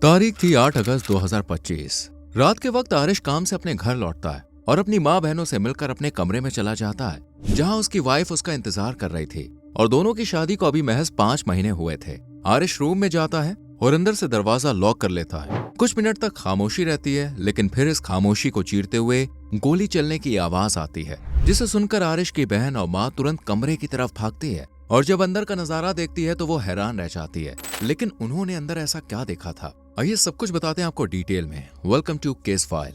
तारीख थी 8 अगस्त 2025। रात के वक्त आरिश काम से अपने घर लौटता है और अपनी माँ बहनों से मिलकर अपने कमरे में चला जाता है, जहाँ उसकी वाइफ उसका इंतजार कर रही थी और दोनों की शादी को अभी महज 5 महीने हुए थे। आरिश रूम में जाता है और अंदर से दरवाजा लॉक कर लेता है। कुछ मिनट तक खामोशी रहती है, लेकिन फिर इस खामोशी को चीरते हुए गोली चलने की आवाज आती है, जिसे सुनकर आरिश की बहन और माँ तुरंत कमरे की तरफ भागती है और जब अंदर का नजारा देखती है तो वो हैरान रह जाती है। लेकिन उन्होंने अंदर ऐसा क्या देखा था, आइए सब कुछ बताते हैं आपको डिटेल में। Welcome to case file.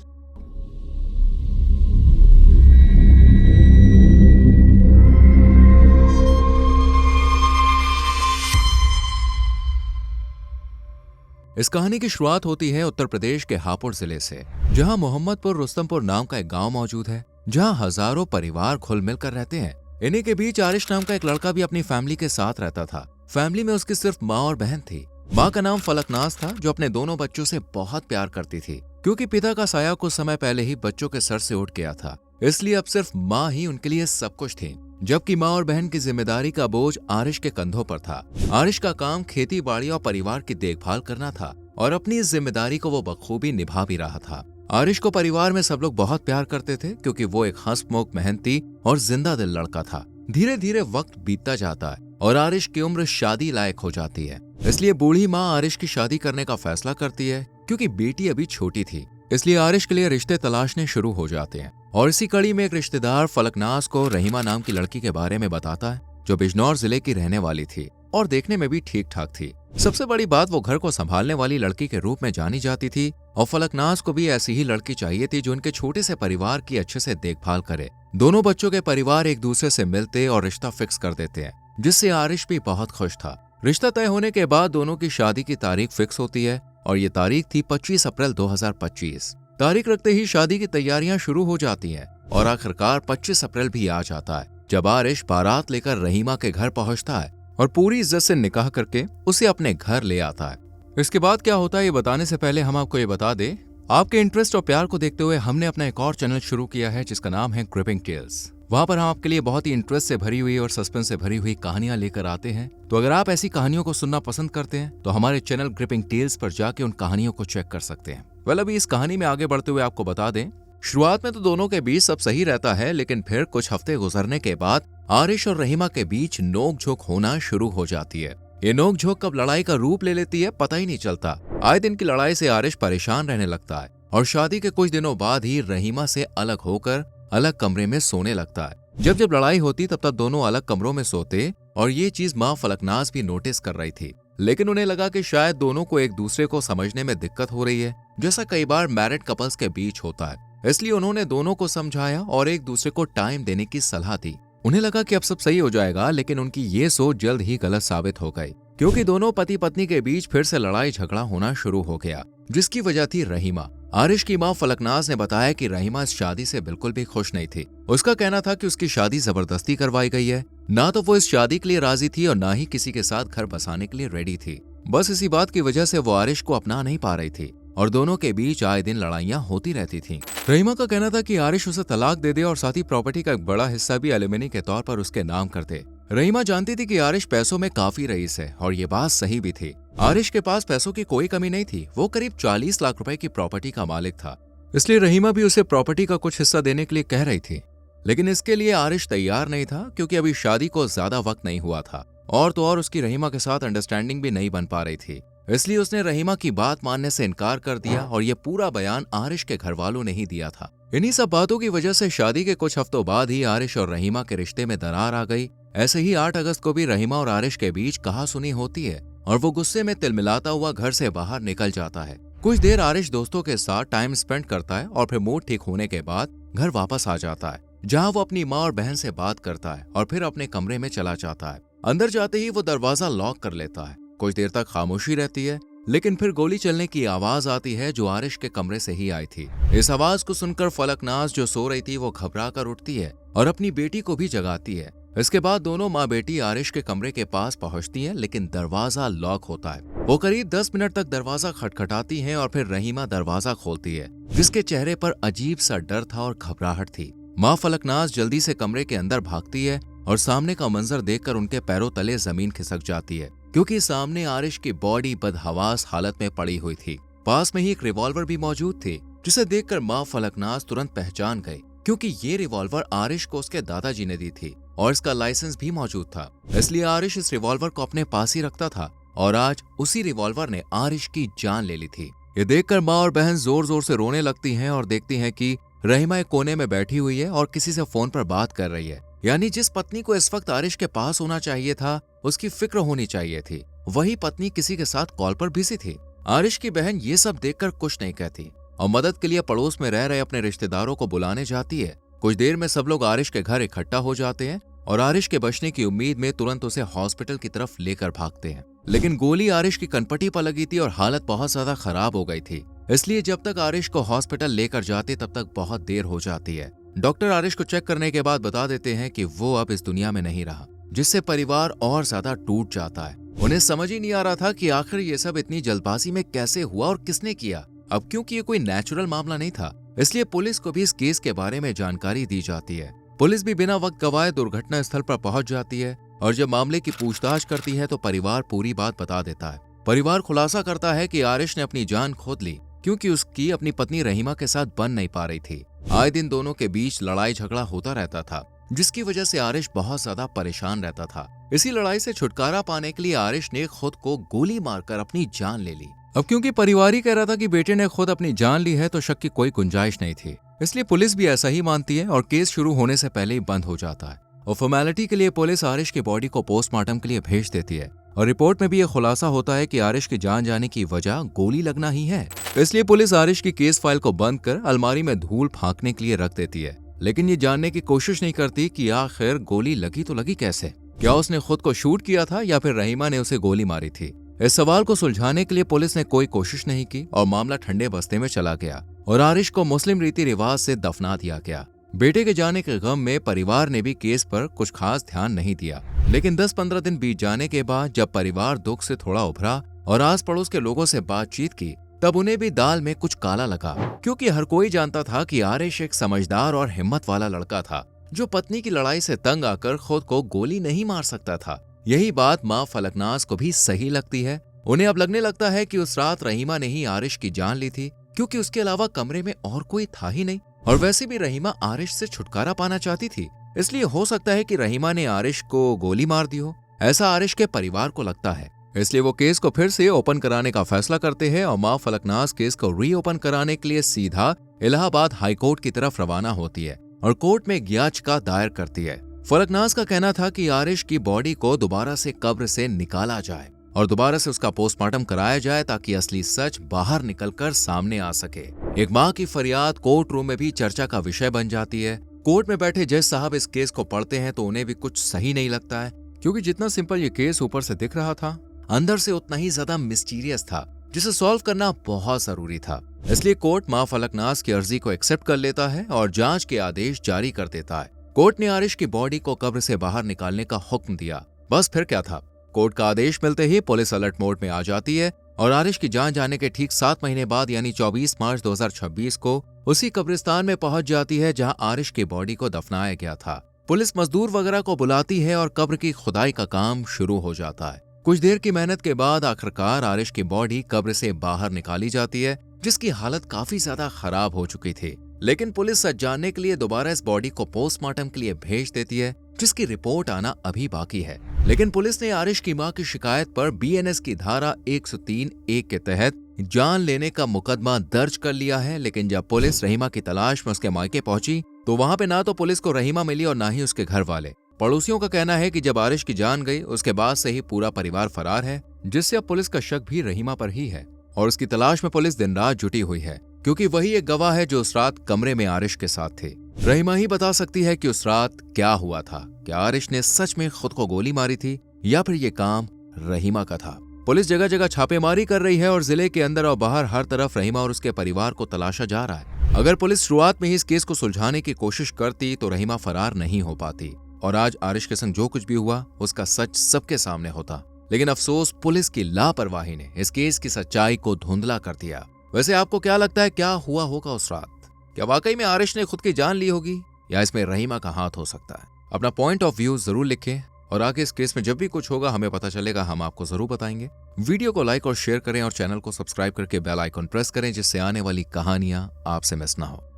इस कहानी की शुरुआत होती है उत्तर प्रदेश के हापुड़ जिले से, जहां मोहम्मदपुर रुस्तमपुर नाम का एक गांव मौजूद है, जहां हजारों परिवार खुल मिलकर रहते हैं। इन्हीं के बीच आरिश नाम का एक लड़का भी अपनी फैमिली के साथ रहता था। फैमिली में उसकी सिर्फ माँ और बहन थी। माँ का नाम फलकनाज था, जो अपने दोनों बच्चों से बहुत प्यार करती थी, क्योंकि पिता का साया कुछ समय पहले ही बच्चों के सर से उठ गया था। इसलिए अब सिर्फ माँ ही उनके लिए सब कुछ थी, जबकि माँ और बहन की जिम्मेदारी का बोझ आरिश के कंधों पर था। आरिश का काम खेती बाड़ी और परिवार की देखभाल करना था और अपनी इस जिम्मेदारी को वो बखूबी निभा भी रहा था। आरिश को परिवार में सब लोग बहुत प्यार करते थे, क्योंकि वो एक हंसमुख, मेहनती और जिंदा दिल लड़का था। धीरे धीरे वक्त बीतता जाता है और आरिश की उम्र शादी लायक हो जाती है। इसलिए बूढ़ी माँ आरिश की शादी करने का फैसला करती है, क्योंकि बेटी अभी छोटी थी। इसलिए आरिश के लिए रिश्ते तलाशने शुरू हो जाते हैं और इसी कड़ी में एक रिश्तेदार फलकनाज को रहीमा नाम की लड़की के बारे में बताता है, जो बिजनौर जिले की रहने वाली थी और देखने में भी ठीक ठाक थी। सबसे बड़ी बात, वो घर को संभालने वाली लड़की के रूप में जानी जाती थी और फलकनाज को भी ऐसी ही लड़की चाहिए थी, जो उनके छोटे से परिवार की अच्छे से देखभाल करे। दोनों बच्चों के परिवार एक दूसरे से मिलते और रिश्ता फिक्स कर देते हैं, जिससे आरिश भी बहुत खुश था। रिश्ता तय होने के बाद दोनों की शादी की तारीख फिक्स होती है और ये तारीख थी 25 अप्रैल 2025। तारीख रखते ही शादी की तैयारियां शुरू हो जाती हैं और आखिरकार 25 अप्रैल भी आ जाता है, जब आरिश बारात लेकर रहीमा के घर पहुंचता है और पूरी इज्जत से निकाह करके उसे अपने घर ले आता है। इसके बाद क्या होता है ये बताने से पहले हम आपको ये बता दें, आपके इंटरेस्ट और प्यार को देखते हुए हमने अपना एक और चैनल शुरू किया है, जिसका नाम है ग्रिपिंग टेल्स। वहां पर हम आपके लिए बहुत ही इंटरेस्ट से भरी हुई और सस्पेंस से भरी हुई कहानियां लेकर आते हैं। तो अगर आप ऐसी कहानियों को सुनना पसंद करते हैं तो हमारे चैनल ग्रिपिंग टेल्स पर जाके उन कहानियों को चेक कर सकते हैं। अभी इस कहानी में आगे बढ़ते हुए आपको बता दें, शुरुआत में तो दोनों के बीच सब सही रहता है, लेकिन फिर कुछ हफ्ते गुजरने के बाद आरिश और रहीमा के बीच नोक झोंक होना शुरू हो जाती है। ये नोक झोंक कब लड़ाई का रूप ले लेती है पता ही नहीं चलता। आए दिन की लड़ाई से आरिश परेशान रहने लगता है और शादी के कुछ दिनों बाद ही रहीमा से अलग होकर अलग कमरे में सोने लगता है। जब जब लड़ाई होती तब तब दोनों अलग कमरों में सोते और ये चीज माँ फलकनाज भी नोटिस कर रही थी, लेकिन उन्हें लगा कि शायद दोनों को एक दूसरे को समझने में दिक्कत हो रही है, जैसा कई बार मैरिड कपल्स के बीच होता है। इसलिए उन्होंने दोनों को समझाया और एक दूसरे को टाइम देने की सलाह दी। उन्हें लगा कि अब सब सही हो जाएगा, लेकिन उनकी ये सोच जल्द ही गलत साबित हो गई, क्योंकि दोनों पति पत्नी के बीच फिर से लड़ाई झगड़ा होना शुरू हो गया, जिसकी वजह थी रहीमा। आरिश की माँ फलकनाज ने बताया कि रहीमा इस शादी से बिल्कुल भी खुश नहीं थी। उसका कहना था कि उसकी शादी जबरदस्ती करवाई गई है, ना तो वो इस शादी के लिए राजी थी और ना ही किसी के साथ घर बसाने के लिए रेडी थी। बस इसी बात की वजह से वो आरिश को अपना नहीं पा रही थी और दोनों के बीच आए दिन लड़ाइयां होती रहती थीं। रहीमा का कहना था कि आरिश उसे तलाक दे दे और साथ ही प्रॉपर्टी का एक बड़ा हिस्सा भी एलिमनी के तौर पर उसके नाम कर दे। रहीमा जानती थी कि आरिश पैसों में काफी रईस है और ये बात सही भी थी। आरिश के पास पैसों की कोई कमी नहीं थी, वो करीब 40 लाख रुपए की प्रॉपर्टी का मालिक था। इसलिए रहीमा भी उसे प्रॉपर्टी का कुछ हिस्सा देने के लिए कह रही थी, लेकिन इसके लिए आरिश तैयार नहीं था, क्योंकि अभी शादी को ज्यादा वक्त नहीं हुआ था और तो और उसकी रहीमा के साथ अंडरस्टैंडिंग भी नहीं बन पा रही थी। इसलिए उसने रहीमा की बात मानने से इनकार कर दिया और ये पूरा बयान आरिश के घर वालों ने ही दिया था। इन्हीं सब बातों की वजह से शादी के कुछ हफ्तों बाद ही आरिश और रहीमा के रिश्ते में दरार आ गई। ऐसे ही 8 अगस्त को भी रहीमा और आरिश के बीच कहासुनी होती है और वो गुस्से में तिलमिलाता हुआ घर से बाहर निकल जाता है। कुछ देर आरिश दोस्तों के साथ टाइम स्पेंड करता है और फिर मूड ठीक होने के बाद घर वापस आ जाता है, जहाँ वो अपनी माँ और बहन से बात करता है और फिर अपने कमरे में चला जाता है। अंदर जाते ही वो दरवाजा लॉक कर लेता है। कुछ देर तक खामोशी रहती है, लेकिन फिर गोली चलने की आवाज आती है, जो आरिश के कमरे से ही आई थी। इस आवाज को सुनकर फलकनाज जो सो रही थी वो घबरा कर उठती है और अपनी बेटी को भी जगाती है। इसके बाद दोनों माँ बेटी आरिश के कमरे के पास पहुंचती हैं, लेकिन दरवाजा लॉक होता है। वो करीब 10 मिनट तक दरवाजा खटखटाती हैं और फिर रहीमा दरवाजा खोलती है, जिसके चेहरे पर अजीब सा डर था और घबराहट थी। माँ फलकनाज जल्दी से कमरे के अंदर भागती है और सामने का मंजर देखकर उनके पैरों तले जमीन खिसक जाती है। क्योंकि सामने आरिश की बॉडी बदहवास हालत में पड़ी हुई थी। पास में ही एक रिवॉल्वर भी मौजूद थी, जिसे देखकर माँ फलकनाज तुरंत पहचान गई, क्योंकि ये रिवॉल्वर आरिश को उसके दादाजी ने दी थी और इसका लाइसेंस भी मौजूद था। इसलिए आरिश इस रिवॉल्वर को अपने पास ही रखता था और आज उसी रिवॉल्वर ने आरिश की जान ले ली थी। ये देखकर माँ और बहन जोर जोर से रोने लगती हैं और देखती हैं कि रहीमा एक कोने में बैठी हुई है और किसी से फोन पर बात कर रही है। यानी जिस पत्नी को इस वक्त आरिश के पास होना चाहिए था, उसकी फिक्र होनी चाहिए थी, वही पत्नी किसी के साथ कॉल पर बिजी थी। आरिश की बहन ये सब देखकर कुछ नहीं कहती और मदद के लिए पड़ोस में रह रहे अपने रिश्तेदारों को बुलाने जाती है। कुछ देर में सब लोग आरिश के घर इकट्ठा हो जाते हैं और आरिश के बचने की उम्मीद में तुरंत उसे हॉस्पिटल की तरफ लेकर भागते हैं। लेकिन गोली आरिश की कनपटी पर लगी थी और हालत बहुत ज्यादा खराब हो गई थी, इसलिए जब तक आरिश को हॉस्पिटल लेकर जाते तब तक बहुत देर हो जाती है। डॉक्टर आरिश को चेक करने के बाद बता देते हैं कि वो अब इस दुनिया में नहीं रहा, जिससे परिवार और ज्यादा टूट जाता है। उन्हें समझ ही नहीं आ रहा था कि आखिर ये सब इतनी जल्दबाजी में कैसे हुआ और किसने किया। अब क्योंकि ये कोई नेचुरल मामला नहीं था, इसलिए पुलिस को भी इस केस के बारे में जानकारी दी जाती है। पुलिस भी बिना वक्त गवाए दुर्घटना स्थल पर पहुंच जाती है और जब मामले की पूछताछ करती है तो परिवार पूरी बात बता देता है। परिवार खुलासा करता है कि आरिश ने अपनी जान खोद ली क्योंकि उसकी अपनी पत्नी रहीमा के साथ बन नहीं पा रही थी। आए दिन दोनों के बीच लड़ाई झगड़ा होता रहता था, जिसकी वजह से आरिश बहुत ज्यादा परेशान रहता था। इसी लड़ाई से छुटकारा पाने के लिए आरिश ने खुद को गोली मारकर अपनी जान ले ली। अब क्योंकि परिवार ही कह रहा था कि बेटे ने खुद अपनी जान ली है तो शक की कोई गुंजाइश नहीं थी, इसलिए पुलिस भी ऐसा ही मानती है और केस शुरू होने से पहले ही बंद हो जाता है। और फॉर्मेलिटी के लिए पुलिस आरिश की बॉडी को पोस्टमार्टम के लिए भेज देती है और रिपोर्ट में भी यह खुलासा होता है कि आरिश की जान जाने की वजह गोली लगना ही है। इसलिए पुलिस आरिश की केस फाइल को बंद कर अलमारी में धूल फांकने के लिए रख देती है, लेकिन ये जानने की कोशिश नहीं करती कि आखिर गोली लगी तो लगी कैसे। क्या उसने खुद को शूट किया था या फिर रहीमा ने उसे गोली मारी थी? इस सवाल को सुलझाने के लिए पुलिस ने कोई कोशिश नहीं की और मामला ठंडे बस्ते में चला गया और आरिश को मुस्लिम रीति रिवाज से दफना दिया गया। बेटे के जाने के गम में परिवार ने भी केस पर कुछ खास ध्यान नहीं दिया, लेकिन 10-15 दिन बीत जाने के बाद जब परिवार दुख से थोड़ा उभरा और आस पड़ोस के लोगों से बातचीत की, तब उन्हें भी दाल में कुछ काला लगा, क्योंकि हर कोई जानता था कि आरिश एक समझदार और हिम्मत वाला लड़का था जो पत्नी की लड़ाई से तंग आकर खुद को गोली नहीं मार सकता था। यही बात माँ फलकनाज को भी सही लगती है। उन्हें अब लगने लगता है कि उस रात रहीमा ने ही आरिश की जान ली थी, क्योंकि उसके अलावा कमरे में और कोई था ही नहीं। और वैसे भी रहीमा आरिश से छुटकारा पाना चाहती थी, इसलिए हो सकता है कि रहीमा ने आरिश को गोली मार दी हो, ऐसा आरिश के परिवार को लगता है। इसलिए वो केस को फिर से ओपन कराने का फैसला करते हैं और माँ फलकनाज केस को रीओपन कराने के लिए सीधा इलाहाबाद हाईकोर्ट की तरफ रवाना होती है और कोर्ट में याचिका दायर करती है। फलकनाज का कहना था कि आरिश की बॉडी को दोबारा से कब्र से निकाला जाए और दोबारा से उसका पोस्टमार्टम कराया जाए ताकि असली सच बाहर निकलकर सामने आ सके। एक माँ की फरियाद कोर्ट रूम में भी चर्चा का विषय बन जाती है। कोर्ट में बैठे जज साहब इस केस को पढ़ते हैं तो उन्हें भी कुछ सही नहीं लगता है, क्योंकि जितना सिंपल ये केस ऊपर से दिख रहा था, अंदर से उतना ही ज्यादा मिस्टीरियस था, जिसे सॉल्व करना बहुत जरूरी था। इसलिए कोर्ट माँ फलकनाज की अर्जी को एक्सेप्ट कर लेता है और जांच के आदेश जारी कर देता है। कोर्ट ने आरिश की बॉडी को कब्र से बाहर निकालने का हुक्म दिया। बस फिर क्या था, कोर्ट का आदेश मिलते ही पुलिस अलर्ट मोड में आ जाती है और आरिश की जान जाने के ठीक 7 महीने बाद यानी 24 मार्च 2026 को उसी कब्रिस्तान में पहुंच जाती है जहां आरिश की बॉडी को दफनाया गया था। पुलिस मजदूर वगैरह को बुलाती है और कब्र की खुदाई का काम शुरू हो जाता है। कुछ देर की मेहनत के बाद आखिरकार आरिश की बॉडी कब्र से बाहर निकाली जाती है, जिसकी हालत काफी ज्यादा खराब हो चुकी थी। लेकिन पुलिस सच जानने के लिए दोबारा इस बॉडी को पोस्टमार्टम के लिए भेज देती है, जिसकी रिपोर्ट आना अभी बाकी है। लेकिन पुलिस ने आरिश की मां की शिकायत पर बीएनएस की धारा 103(1) के तहत जान लेने का मुकदमा दर्ज कर लिया है। लेकिन जब पुलिस रहीमा की तलाश में उसके मायके पहुंची तो वहां पे ना तो पुलिस को रहीमा मिली और ना ही उसके घर वाले। पड़ोसियों का कहना है कि जब आरिश की जान गई उसके बाद से ही पूरा परिवार फरार है, जिससे अब पुलिस का शक भी रहीमा पर ही है और उसकी तलाश में पुलिस दिन रात जुटी हुई है, क्योंकि वही एक गवाह है जो उस रात कमरे में आरिश के साथ थे। रहीमा ही बता सकती है कि उस रात क्या हुआ था। क्या आरिश ने सच में खुद को गोली मारी थी या फिर ये काम रहीमा का था? पुलिस जगह जगह छापेमारी कर रही है और जिले के अंदर और बाहर हर तरफ रहीमा और उसके परिवार को तलाशा जा रहा है। अगर पुलिस शुरुआत में ही इस केस को सुलझाने की कोशिश करती तो रहीमा फरार नहीं हो पाती और आज आरिश के संग जो कुछ भी हुआ उसका सच सबके सामने होता। लेकिन अफसोस पुलिस की लापरवाही ने इस केस की सच्चाई को धुंधला कर दिया। वैसे आपको क्या लगता है, क्या हुआ होगा उस रात? क्या वाकई में आरिश ने खुद की जान ली होगी या इसमें रहीमा का हाथ हो सकता है? अपना पॉइंट ऑफ व्यू जरूर लिखें और आगे इस केस में जब भी कुछ होगा हमें पता चलेगा, हम आपको जरूर बताएंगे। वीडियो को लाइक और शेयर करें और चैनल को सब्सक्राइब करके बेल आइकन प्रेस करें, जिससे आने वाली कहानियां आपसे मिस ना हो।